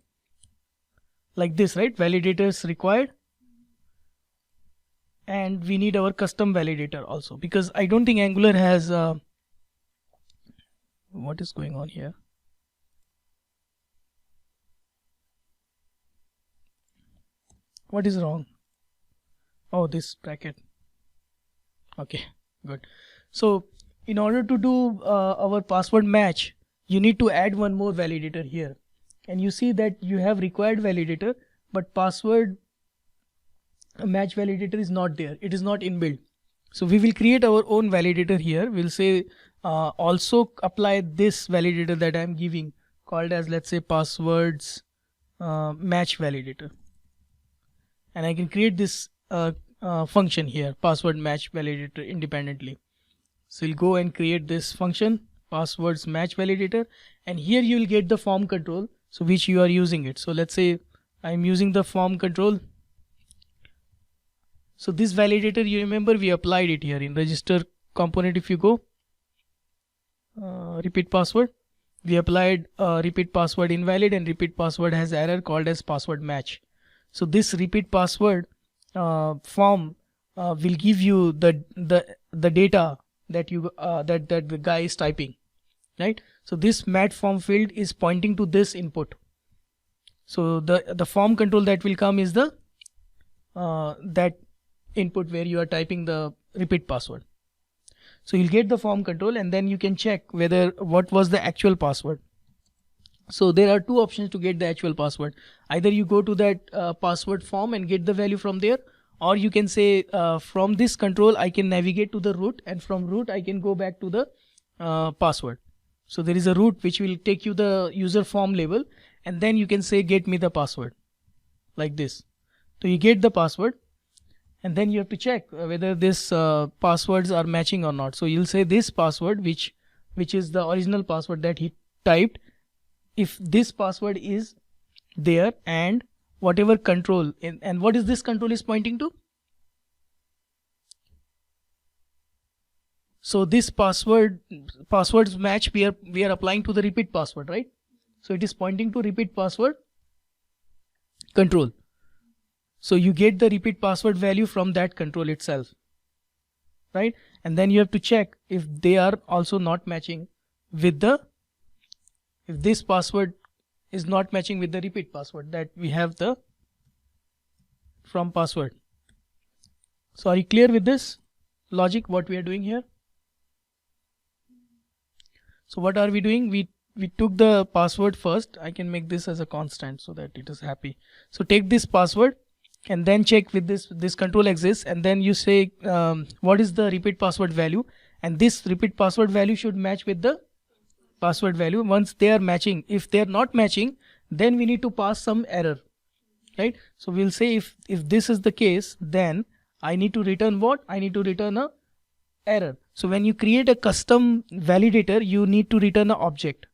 Like this, right? Validators required. And we need our custom validator also, because I don't think Angular has what is going on here? What is wrong? Oh, this bracket. Okay, good. So in order to do our password match, you need to add one more validator here. And you see that you have required validator, but password match validator is not there. It is not inbuilt. So we will create our own validator here. We'll say also apply this validator that I'm giving, called as, let's say, passwords match validator. And I can create this function here, password match validator, independently. So we'll go and create this function, passwords match validator, and here you will get the form control, so which you are using it. So let's say I'm using the form control. So this validator, you remember we applied it here in register component. If you go repeat password, we applied repeat password invalid, and repeat password has error called as password match. So this repeat password form will give you the data that you that the guy is typing, right? So this mat form field is pointing to this input. So the form control that will come is the that input where you are typing the repeat password. So you'll get the form control, and then you can check whether what was the actual password. So there are two options to get the actual password. Either you go to that password form and get the value from there, or you can say from this control I can navigate to the root, and from root I can go back to the password. So there is a root which will take you the user form label, and then you can say get me the password, like this. So you get the password, and then you have to check whether this passwords are matching or not. So you'll say this password, which is the original password that he typed. If this password is there, and whatever control and what is this control is pointing to? So this passwords match we are applying to the repeat password, right? So it is pointing to repeat password control. So you get the repeat password value from that control itself, right? And then you have to check if they are also not matching with if this password is not matching with the repeat password that we have the from password. So are you clear with this logic, what we are doing here? So what are we doing? We took the password first. I can make this as a constant so that it is happy. So take this password and then check with this control exists, and then you say what is the repeat password value, and this repeat password value should match with the password value. Once they are matching, if they are not matching, then we need to pass some error, right? So we'll say if this is the case, then I need to return what? I need to return a error. So when you create a custom validator, you need to return an object,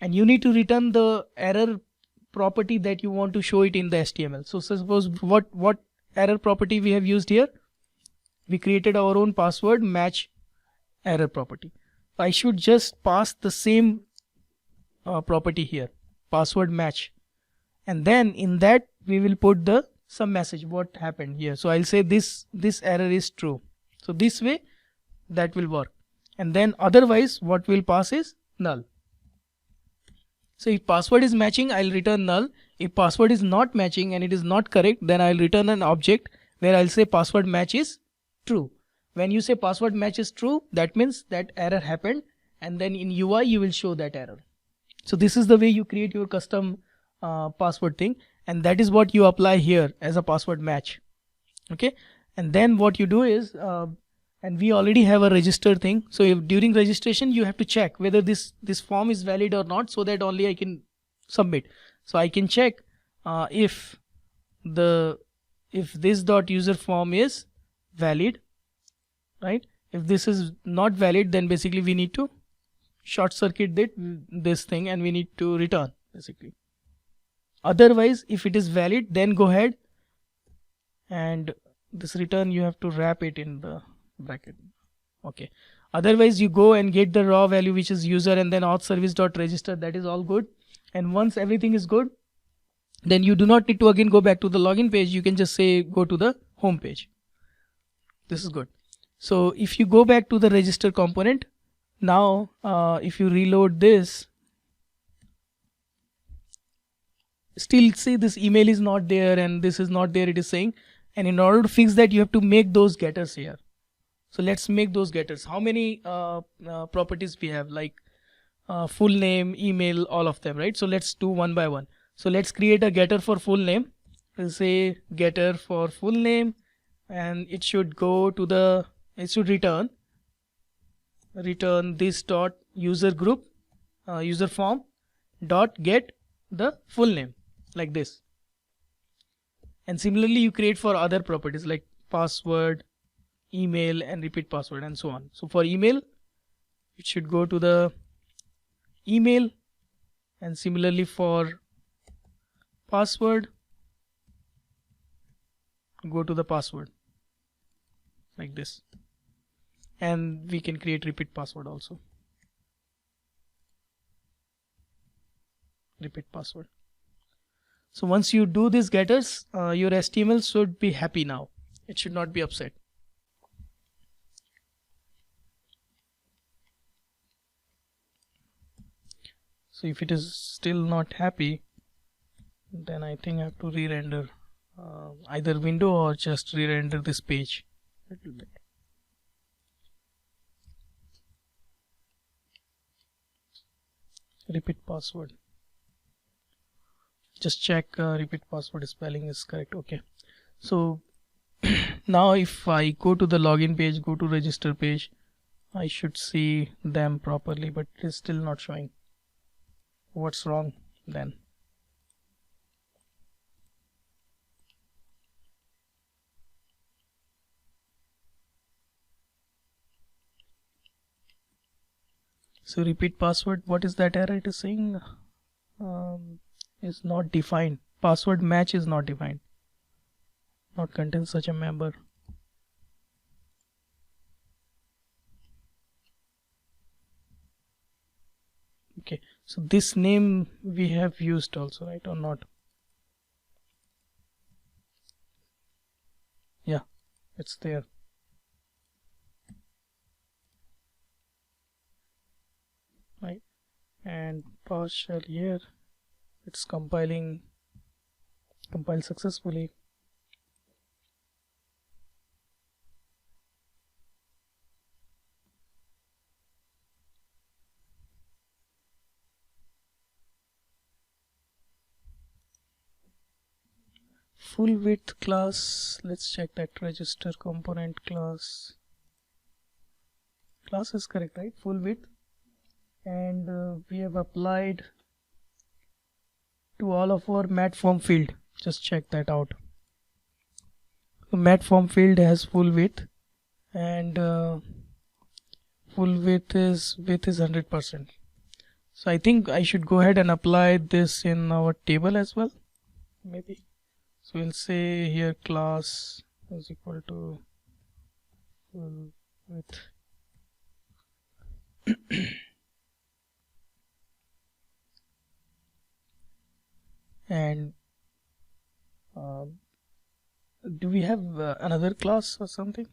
and you need to return the error property that you want to show it in the HTML. So suppose what error property we have used here? We created our own password match error property. I should just pass the same property here, password match, and then in that we will put some message what happened here. So I'll say this error is true. So this way that will work, and then otherwise what we'll pass is null. So if password is matching, I'll return null. If password is not matching and it is not correct, then I'll return an object where I'll say password match is true. When you say password match is true, that means that error happened, and then in UI you will show that error. So this is the way you create your custom password thing, and that is what you apply here as a password match. Okay, and then what you do is and we already have a register thing. So if during registration you have to check whether this form is valid or not, so that only I can submit. So I can check if this dot user form is valid, right? If this is not valid, then basically we need to short circuit this thing and we need to return basically. Otherwise, if it is valid, then go ahead and this return you have to wrap it in the bracket. Okay. Otherwise you go and get the raw value, which is user, and then auth service.register. That is all good. And once everything is good, then you do not need to again go back to the login page. You can just say go to the home page. This is good. So if you go back to the register component, now if you reload this, still see this email is not there and this is not there, it is saying. And in order to fix that, you have to make those getters here. So let's make those getters. How many properties we have? Like full name, email, all of them, right? So let's do one by one. So let's create a getter for full name. We'll say getter for full name, and it should go to the, it should return this dot user group, user form dot get the full name, like this. And similarly you create for other properties like password, email, and repeat password, and so on. So for email, it should go to the email, and similarly for password, go to the password, like this. And we can create repeat password also. Repeat password. So once you do these getters, your HTML should be happy now. It should not be upset. So if it is still not happy, then I think I have to re-render either window or just re-render this page a little bit. Repeat password. Just check repeat password spelling is correct. Okay. So now if I go to the login page, go to register page, I should see them properly, but it is still not showing. What's wrong then? So repeat password, what is that error it is saying? Is not defined. Password match is not defined. Not contains such a member. Okay, so this name we have used also, right, or not? Yeah, it's there. Right, and partial here, it's compiled successfully. Full width class, let's check that. Register component class is correct, right? Full width. And we have applied to all of our mat form field. Just check that out. The mat form field has full width, and full width is 100%. So I think I should go ahead and apply this in our table as well, maybe. So we'll say here class is equal to full width. And do we have another class or something?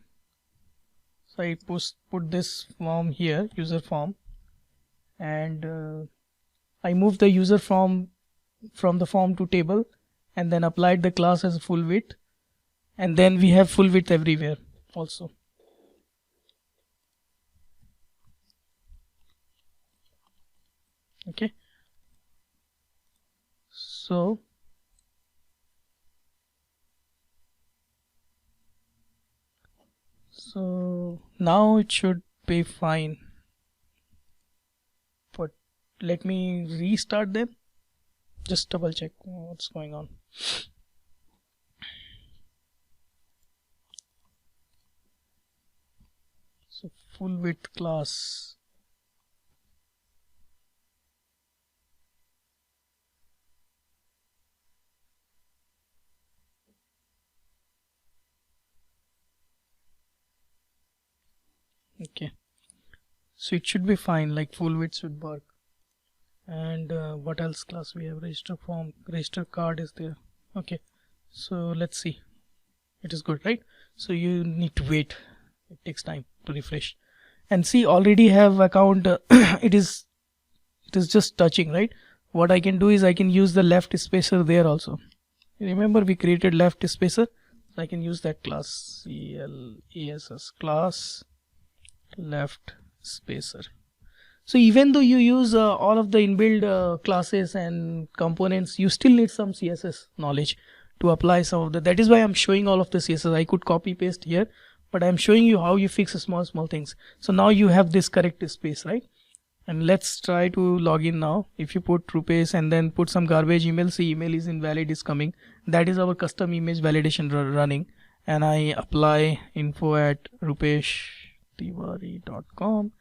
So I put this form here, user form, and I moved the user form from the form to table, and then applied the class as full width, and then we have full width everywhere also. Okay, so now it should be fine, but let me restart them, just double check what's going on. So full width class, okay, So it should be fine, like full width should work. And what else class we have? Register form, register card is there. Okay, so let's see. It is good, right? So you need to wait. It takes time to refresh. And see, already have account. it is just touching, right? What I can do is I can use the left spacer there also. Remember we created left spacer, so I can use that class CLASS class left spacer. So even though you use all of the inbuilt classes and components, you still need some CSS knowledge to apply some of that. That is why I'm showing all of the CSS. I could copy paste here, but I'm showing you how you fix small things. So now you have this correct space, right? And let's try to log in now. If you put Rupesh and then put some garbage email, see email is invalid is coming. That is our custom image validation running. And I apply info@rupeshtiwari.com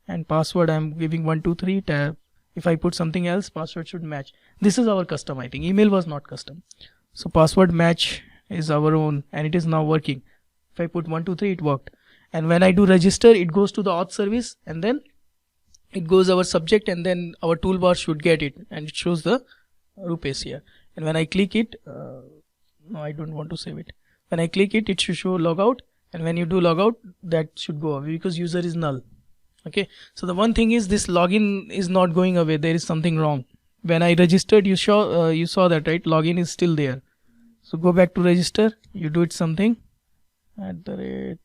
and password I'm giving 123 tab. If I put something else, password should match. This is our custom, I think. Email was not custom. So password match is our own and it is now working. If I put 123, it worked. And when I do register, it goes to the auth service and then it goes our subject and then our toolbar should get it and it shows the Rupesh here. And when I click it, no, I don't want to save it. When I click it, it should show logout, and when you do logout, that should go away because user is null. Okay, so the one thing is this login is not going away. There is something wrong. When I registered, you saw that, right? Login is still there. So go back to register. You do it something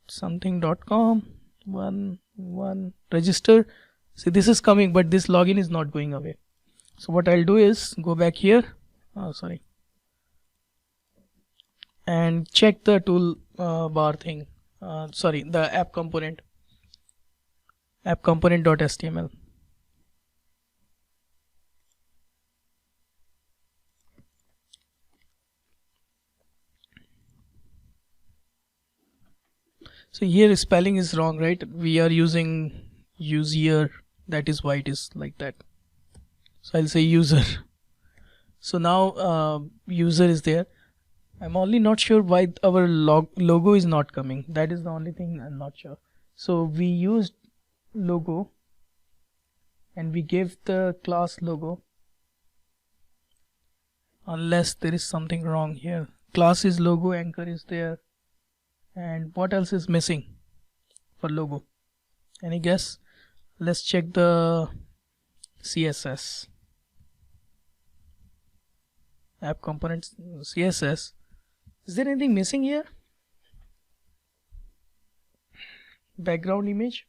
@something.com 11 register. See, this is coming, but this login is not going away. So what I'll do is go back here. And check the tool bar thing. The app component. App component.html. So here spelling is wrong, right? We are using user. That is why it is like that. So I'll say user. So now user is there. I'm only not sure why our logo is not coming. That is the only thing I'm not sure. So we used logo and we gave the class logo, unless there is something wrong here. Class is logo, anchor is there, and what else is missing for logo? Any guess? Let's check the CSS. App components CSS. Is there anything missing here? Background image.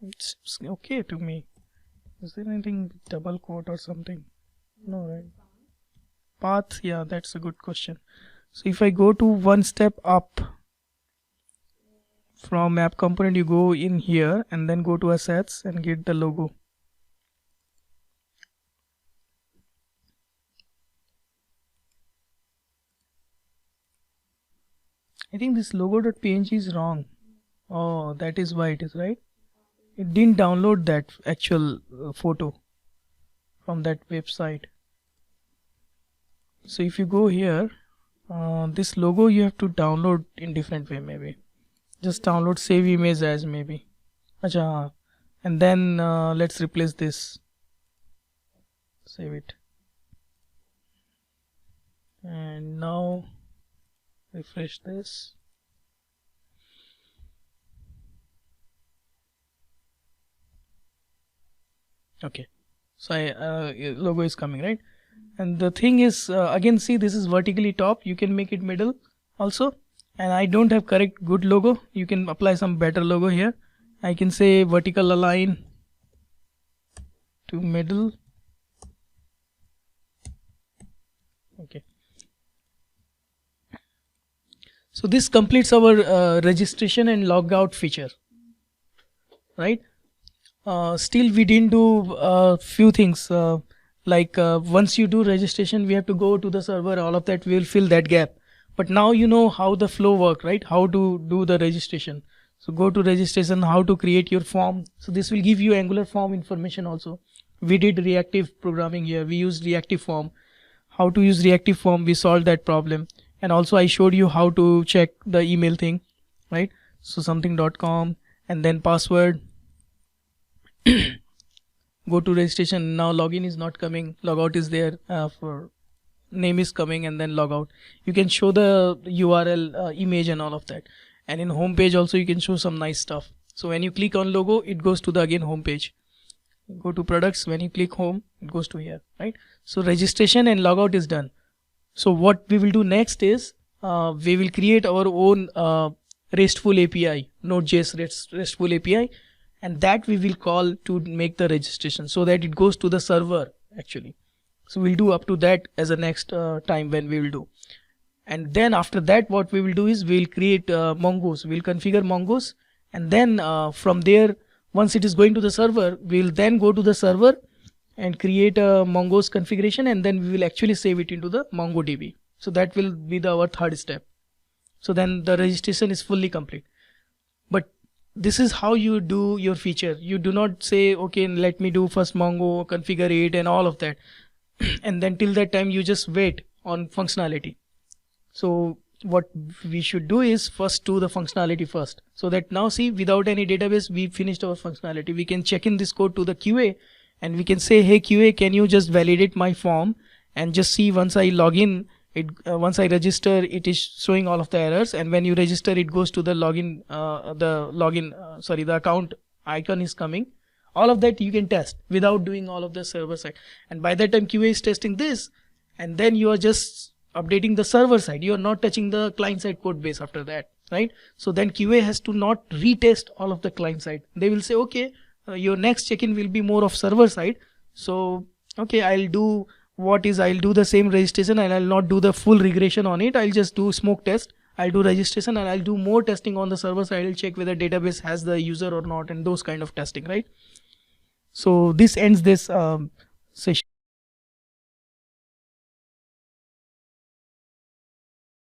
It's okay to me. Is there anything double quote or something? No, right? Path, yeah, that's a good question. So if I go to one step up from app component, you go in here and then go to assets and get the logo. I think this logo.png is wrong. Oh, that is why it is, right? It didn't download that actual photo from that website. So if you go here, this logo you have to download in different way maybe. Just download save image as maybe. Achha, and then let's replace this. Save it. And now refresh this. Okay, so logo is coming, right? And the thing is, again, see, this is vertically top. You can make it middle also. And I don't have correct good logo. You can apply some better logo here. I can say vertical align to middle. Okay. So this completes our registration and logout feature, right? Still we didn't do a few things like once you do registration, we have to go to the server. All of that, we will fill that gap. But now you know how the flow work, right? How to do the registration. So go to registration, how to create your form. So this will give you Angular form information also. We did reactive programming here. We used reactive form. How to use reactive form, we solved that problem. And also I showed you how to check the email thing, right? So something.com and then password. Go to registration. Now login is not coming, logout is there, for name is coming, and then logout. You can show the URL, image and all of that. And in home page also you can show some nice stuff. So when you click on logo, it goes to the again home page. Go to products, when you click home, it goes to here, right? So registration and logout is done. So what we will do next is we will create our own RESTful API, node.js RESTful API, and that we will call to make the registration so that it goes to the server actually. So we'll do up to that as a next time when we will do. And then after that what we will do is we'll create Mongoose, we'll configure Mongoose, and then from there, once it is going to the server, we'll then go to the server and create a Mongoose configuration, and then we will actually save it into the MongoDB. So that will be our third step. So then the registration is fully complete. But this is how you do your feature. You do not say, okay, let me do first Mongo, configure it and all of that. And then till that time you just wait on functionality. So what we should do is first do the functionality first. So that now see, without any database, we finished our functionality. We can check in this code to the QA and we can say, hey QA, can you just validate my form and just see once I log in, once I register, it is showing all of the errors, and when you register, it goes to the login, the account icon is coming. All of that you can test without doing all of the server side. And by that time QA is testing this, and then you are just updating the server side. You are not touching the client side code base after that, right? So then QA has to not retest all of the client side. They will say, okay, your next check-in will be more of server side. So, okay, I'll do the same registration and I'll not do the full regression on it. I'll just do smoke test. I'll do registration and I'll do more testing on the server side. I'll check whether database has the user or not and those kind of testing, right? So this ends this session.